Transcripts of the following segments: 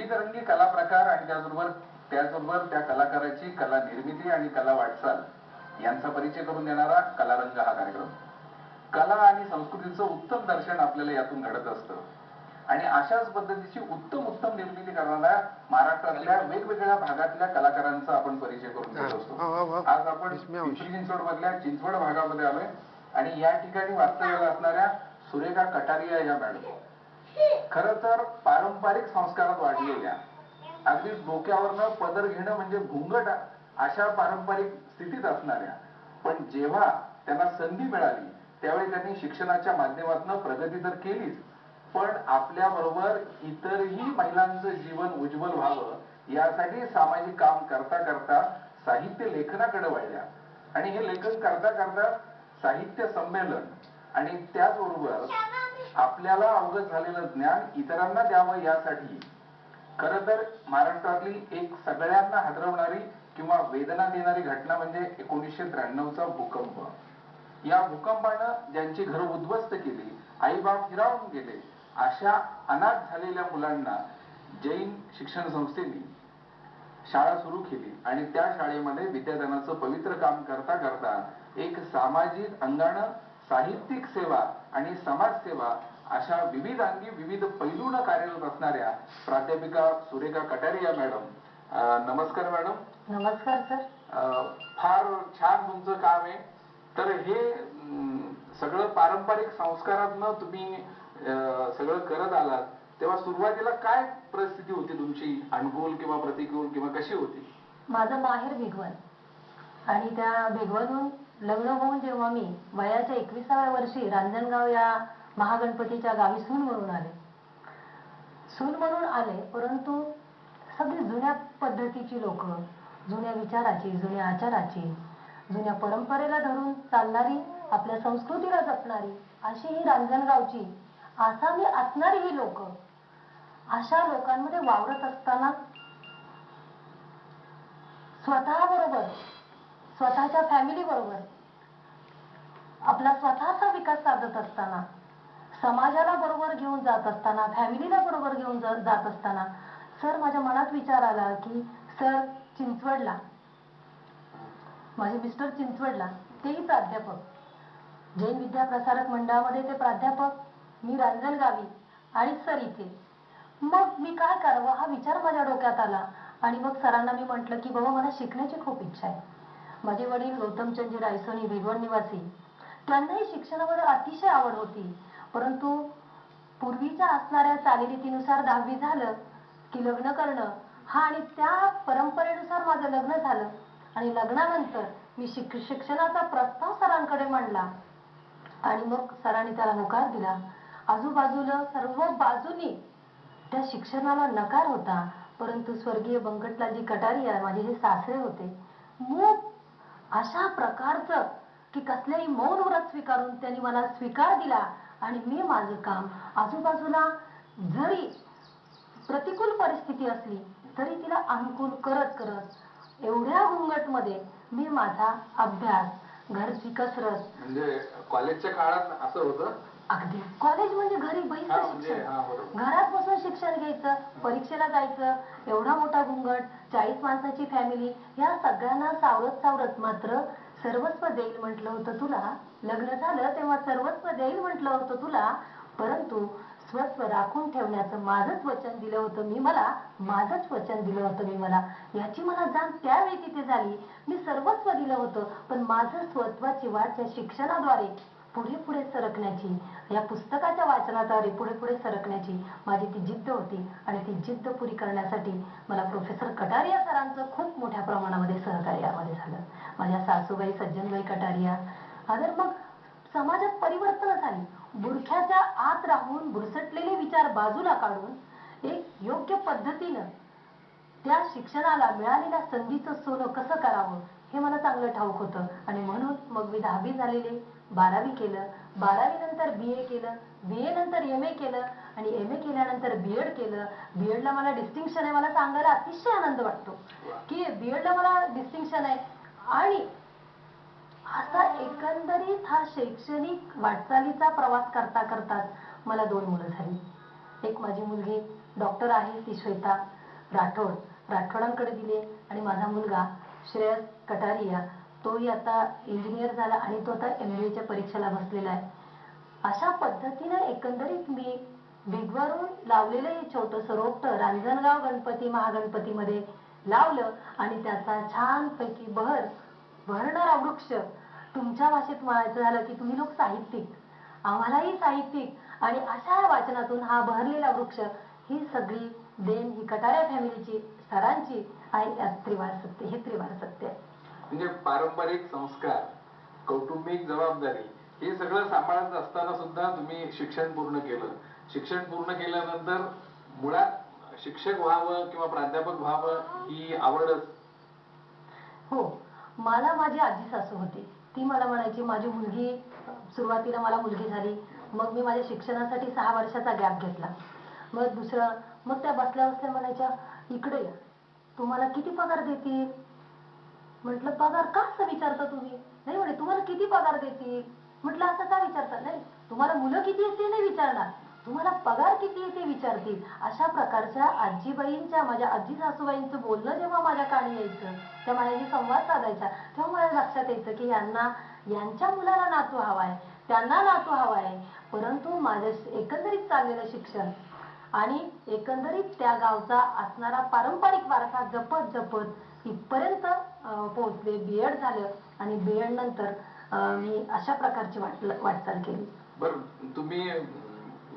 विविधरंगी कला प्रकार आणि त्याचबरोबर त्या कलाकाराची कला निर्मिती आणि कला वाटचाल यांचा परिचय करून देणारा कलारंग हा कार्यक्रम. कला आणि संस्कृतीचं उत्तम दर्शन आपल्याला यातून घडत असतं आणि अशाच पद्धतीची उत्तम निर्मिती करणाऱ्या महाराष्ट्रातल्या वेगवेगळ्या भागातल्या कलाकारांचा आपण परिचय करून घेत असतो. आज आपण पिंपरी चिंचवड मधल्या चिंचवड भागामध्ये आलोय आणि या ठिकाणी वास्तव्याला असणाऱ्या सुरेखा कटारिया या मॅडम खर तर पारंपरिक संस्कारात वाढलेल्या, अगदी डोक्यावरनं पदर घेणं म्हणजे घुंगट अशा पारंपरिक स्थितीत असणाऱ्या, पण जेव्हा त्यांना संधी मिळाली त्यावेळी त्यांनी शिक्षणाच्या माध्यमातून प्रगती तर केलीच, पण आपल्या बरोबर इतरही महिलांचं जीवन उज्ज्वल व्हावं यासाठी सामाजिक काम करता करता साहित्य लेखनाकडे वळल्या आणि हे लेखन करता करता साहित्य संमेलन आणि त्याचबरोबर आपल्याला अवगत झालेलं ज्ञान इतरांना द्यावं यासाठी खर तर महाराष्ट्रातली एक सगळ्यांना हादरवणारी किंवा वेदना देणारी घटना म्हणजे 1993चा भूकंप. या भूकंपानं ज्यांची घरं उद्ध्वस्त केली, आई बाप हिरावून गेले, अशा अनाथ झालेल्या मुलांना जैन शिक्षण संस्थेने शाळा सुरू केली आणि त्या शाळेमध्ये विद्यादानाचं पवित्र काम करता करता एक सामाजिक अंगानं साहित्यिक सेवा आणि समाजसेवा अशा विविधांगी विविध पैलूंना कार्यरत असणाऱ्या प्राध्यापिका सुरेखा कटारिया मॅडम. नमस्कार मॅडम. नमस्कार सर. फार छान तुमचं काम आहे. तर हे सगळं पारंपरिक संस्कारातनं तुम्ही सगळं करत आलात, तेव्हा सुरुवातीला काय परिस्थिती होती तुमची, अनुकूल किंवा प्रतिकूल किंवा कशी होती? माझं माहेर भिगवण आणि त्या भिगवणहून लग्न होऊन जेव्हा मी वयाच्या 21व्या वर्षी रांजणगाव या महागणपतीच्या गावी सून म्हणून आले, परंतु सगळी जुन्या पद्धतीची लोक, जुन्या विचाराची, जुन्या आचाराची, जुन्या परंपरेला धरून चालणारी, आपल्या संस्कृतीला जपणारी अशी ही रांजणगावची आसामी असणारी ही लोक, अशा लोकांमध्ये वावरत असताना स्वतः बरोबर, स्वतःच्या फॅमिली बरोबर आपला स्वतःचा विकास साधत असताना, समाजाला बरोबर घेऊन जात असताना, फॅमिलीला बरोबर घेऊन जात असताना सर माझ्या मनात विचार आला की सर चिंचवडला, माझे मिस्टर चिंचवडला, तेही प्राध्यापक, जैन विद्या प्रसारक मंडळामध्ये ते प्राध्यापक, मी रांजणगावी आणि सर इथे. मग मी काय करावं हा विचार माझ्या डोक्यात आला आणि मग सरांना मी म्हटलं की बाबा मला शिकण्याची खूप इच्छा आहे. माझे वडील गौतमचंदजी रायसोनी भिगवण निवासी, त्यांनाही शिक्षणाबद्दल अतिशय आवड होती, परंतु पूर्वीच्या असणाऱ्या चालीरीतीनुसार 10वी झालं की लग्न करणं हा, आणि त्या परंपरेनुसार माझं लग्न झालं आणि लग्नानंतर मी शिक्षणाचा प्रस्ताव सरांकडे मांडला आणि मग सरांनी त्याला होकार दिला. आजूबाजूला सर्व बाजूनी त्या शिक्षणाला नकार होता, परंतु स्वर्गीय बंकटलालजी कटारिया माझे जे सासरे होते, मग अशा प्रकारचं की कसल्याही मौन व्रत स्वीकारून त्यांनी मला स्वीकार दिला आणि मी माझं काम आजूबाजूला जरी प्रतिकूल परिस्थिती असली तरी तिला अनुकूल करत करत एवढ्या घुंगट मध्ये मी माझा अभ्यास, घरची कसरत. म्हणजे कॉलेजच्या काळात असं होतं? अगदी कॉलेज म्हणजे घरी बहिस्त शिक्षण, घरात बसून शिक्षण घ्यायचं, परीक्षेला जायचं, एवढा मोठा घुंगट, 40 माणसाची फॅमिली, या सगळ्यांना सावरत सावरत मात्र सर्वस्व देईल म्हटलं होतं तुला, लग्न झालं तेव्हा सर्वस्व देईल म्हटलं होतं तुला, परंतु स्वस्व राखून ठेवण्याचं माझंच वचन दिलं होतं मी, मला माझंच वचन दिलं होतं मी, मला याची मला जाण त्यावेळी तिथे झाली. मी सर्वस्व दिलं होतं, पण माझं स्वत्वाची वाट त्या शिक्षणाद्वारे पुढे पुढे सरकण्याची, या पुस्तकाच्या वाचनाद्वारे पुढे पुढे सरकण्याची माझी ती जिद्द होती आणि ती जिद्द पुरी करण्यासाठी मला प्रोफेसर कटारिया सरांचं खूप मोठ्या प्रमाणामध्ये सहकार्य यामध्ये झालं. माझ्या सासूबाई सज्जनबाई कटारिया, तर मग समाजात परिवर्तन झाली. बुरख्याच्या आत राहून बुरसटलेले विचार बाजूला काढून एक योग्य पद्धतीनं त्या शिक्षणाला मिळालेल्या संधीचं सोनं कसं करावं हे मला चांगलं ठाऊक होतं आणि म्हणून मग मी 10वी झालेले 12वी केलं, 12वी नंतर BA केलं, BA नंतर MA केलं आणि MA केल्यानंतर BEd केलं. BEdला मला डिस्टिंक्शन आहे, मला सांगायला अतिशय आनंद वाटतो की BEdला मला डिस्टिंक्शन आहे. आणि असा एकंदरीत हा शैक्षणिक वाटचालीचा प्रवास करता करताच मला 2 मुलं झाली. एक माझी मुलगी डॉक्टर आहे, ती श्वेता, राठोडांकडे दिले आणि माझा मुलगा श्रेयस कटारिया तोही आता इंजिनियर झाला आणि तो आता MBA च्या परीक्षेला बसलेला आहे. अशा पद्धतीने एकंदरीत मी बिगवरून लावलेलं हे छोटंसं रोपटं रांजणगाव गणपती महागणपतीमध्ये लावलं आणि त्याचा छानपैकी बहरणारा वृक्ष, तुमच्या भाषेत म्हणायचं झालं की तुम्ही लोक साहित्यिक, आम्हालाही साहित्यिक, आणि अशा वाचनातून हा बहरलेला वृक्ष ही सगळी देण ही कटारे फॅमिलीची, सरांची आणि हे त्रिवार सत्य आहे. म्हणजे पारंपरिक संस्कार, कौटुंबिक जबाबदारी हे सगळं सांभाळत असताना सुद्धा तुम्ही शिक्षण पूर्ण केलं. शिक्षण पूर्ण केल्यानंतर मुळात शिक्षक व्हावं किंवा प्राध्यापक व्हावं ही आवडच. हो, मला माझी आजी सासू होती, ती मला म्हणायची, माझी मुलगी, सुरुवातीला मला मुलगी झाली, मग मी माझ्या शिक्षणासाठी 6 वर्षाचा गॅप घेतला. मग त्या बसल्या बसल्या म्हणायच्या, इकडे या, तुम्हाला किती पगार देतील? म्हटलं, पगार का असं विचारता तुम्ही? नाही म्हणे, तुम्हाला किती पगार देतील? म्हटलं, असं का विचारता? नाही, तुम्हाला मुलं किती आहेत ते नाही विचारणार, तुम्हाला पगार किती आहे ते विचारतील. अशा प्रकारच्या आजीबाईंच्या, माझ्या आजी सासूबाईंचं बोलणं जेव्हा माझ्या कानी यायचं, त्या माझ्याशी संवाद साधायच्या, तेव्हा मला लक्षात यायचं की यांच्या मुलाला नातू हवाय, त्यांना नातू हवाय. परंतु माझं एकंदरीत चाललेलं शिक्षण आणि एकंदरीत त्या गावचा असणारा पारंपरिक वारसा जपत जपत इथपर्यंत पोहोचले. B.Ed झालं आणि B.Ed नंतर मी अशा प्रकारची वाटचाल केली. बरं, तुम्ही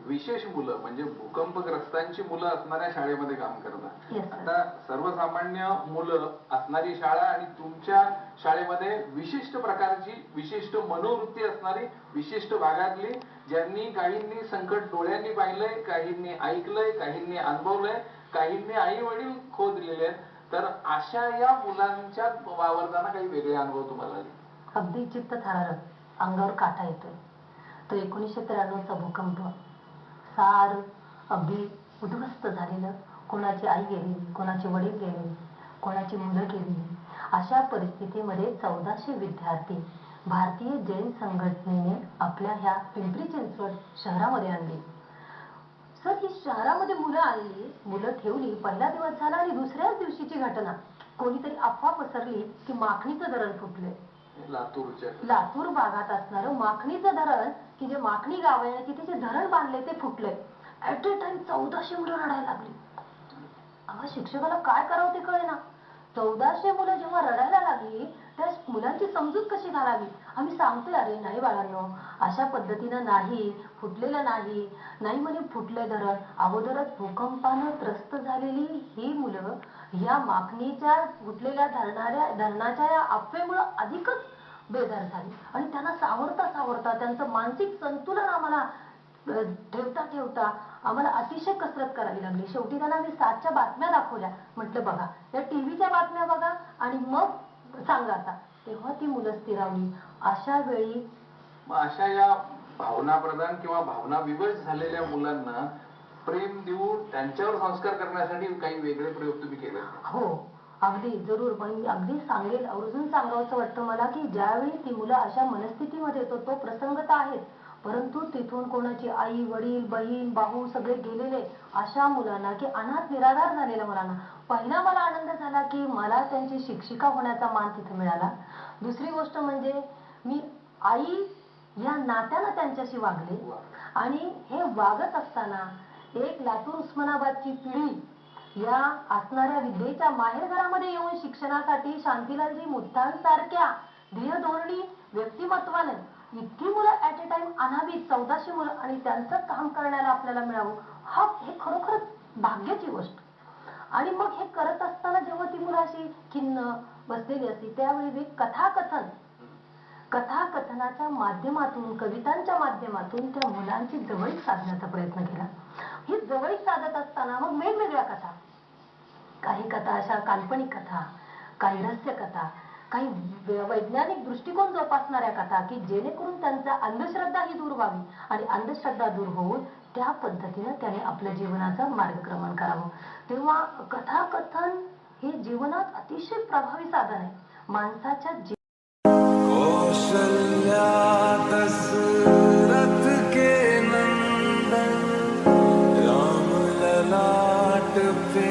विशेष मुलं म्हणजे भूकंपग्रस्तांची मुलं असणाऱ्या शाळेमध्ये काम करता. आता सर्वसामान्य मुलं असणारी शाळा आणि तुमच्या शाळेमध्ये विशिष्ट प्रकारची, विशिष्ट मनोवृत्ती असणारी, विशिष्ट भागातली, ज्यांनी काहींनी संकट डोळ्यांनी पाहिलंय, काहींनी ऐकलंय, काहींनी अनुभवलंय, काहींनी आई वडील खो दिलेले आहेत. तर अशा या मुलांच्या वावरताना काही वेगळे अनुभव तुम्हाला आले? अगदी चित्त थरारक, अंगावर काटा येतोय. तो 1993चा भूकंप, सार अगदी उद्ध्वस्त झालेलं, कोणाची आई गेलेली, कोणाचे वडील गेलेले, कोणाची मुलं गेलेली. अशा परिस्थितीमध्ये 1400 विद्यार्थी भारतीय जैन संघटनेने आपल्या ह्या पिंपरी चिंचवड शहरामध्ये आणली. सर, ही शहरामध्ये मुलं आणली, मुलं ठेवली, पहिला दिवस झाला आणि दुसऱ्याच दिवशीची घटना, कोणीतरी अफवा पसरली की माखणीचं धरण फुटलंय. लातूर भागात असणारं माखणीचं धरण, की जे माखणी गाव आहे तिथे जे धरण बांधले ते फुटलंय. ऍट ए टाइम 1400 मुलं रडायला लागली. आम्हा शिक्षकाला काय करावं ते कळेना. 1400 मुलं जेव्हा रडायला लागली, त्या मुलांची समजूत कशी घालावी. आम्ही सांगतोय, अरे नाही बाळांनो, अशा पद्धतीनं नाही, फुटलेलं नाही म्हणे, फुटलंय धरण. अगोदरच भूकंपानं त्रस्त झालेली ही मुलं या माखणीच्या फुटलेल्या धरणाच्या या अफवेमुळे अधिकच बेजार झाली आणि त्यांना सावरता त्यांचं मानसिक संतुलन आम्हाला ठेवता आम्हाला अतिशय कसरत करावी लागली. शेवटी त्यांना मी 7च्या बातम्या दाखवल्या. म्हटलं, बघा या टीव्हीच्या बातम्या बघा आणि मग सांगा आता. तेव्हा ती मुलं स्थिरावली. अशा वेळी अशा या भावनाप्रधान किंवा भावना विवश झालेल्या मुलांना प्रेम देऊन त्यांच्यावर संस्कार करण्यासाठी काही वेगळे प्रयोग तुम्ही केले? हो, अगदी जरूर. पण अगदी सांगेल, आवर्जून सांगावंसं वाटतं मला की ज्यावेळी ती मुलं अशा मनस्थितीमध्ये, तो प्रसंग तर आहेच, परंतु तिथून कोणाची आई वडील बहीण भाऊ सगळे गेलेले अशा मुलांना, की अनाथ निराधार झालेल्या मुलांना, पहिला मला आनंद झाला की मला त्यांची शिक्षिका होण्याचा मान तिथे मिळाला. दुसरी गोष्ट म्हणजे मी आई या नात्यानं त्यांच्याशी वागले आणि हे वागत असताना एक लातूर उस्मानाबादची पिढी या असणाऱ्या विद्येच्या माहेरघरामध्ये येऊन शिक्षणासाठी शांतीलालजी मुत्तांसारख्या ध्येयधोरणी व्यक्तिमत्वाने इतकी मुलं ऍट ए टाइम अनावी 1400 मुलं आणि त्यांचं काम करण्याला आपल्याला मिळावं, हे खरोखरच भाग्याची गोष्ट. आणि मग हे करत असताना जेव्हा ती मुलं अशी खिन्न बसलेली असती, त्यावेळी मी कथाकथनाच्या माध्यमातून, कवितांच्या माध्यमातून त्या मुलांची जवळीक साधण्याचा प्रयत्न केला. ही जवळीक साधत असताना मग वेगवेगळ्या कथा, काही कथा अशा काल्पनिक कथा, काही रहस्य कथा, काही वैज्ञानिक दृष्टिकोन जोपासणाऱ्या कथा, की जेणेकरून त्यांचा अंधश्रद्धा ही दूर व्हावी आणि अंधश्रद्धा दूर होऊन त्या पद्धतीने त्याने आपल्या जीवनाचा मार्गक्रमण करावं. तेव्हा कथाकथन हे जीवनात अतिशय प्रभावी साधन आहे माणसाच्या. कौशल्या दशरथ के नंदन राम ललाट पे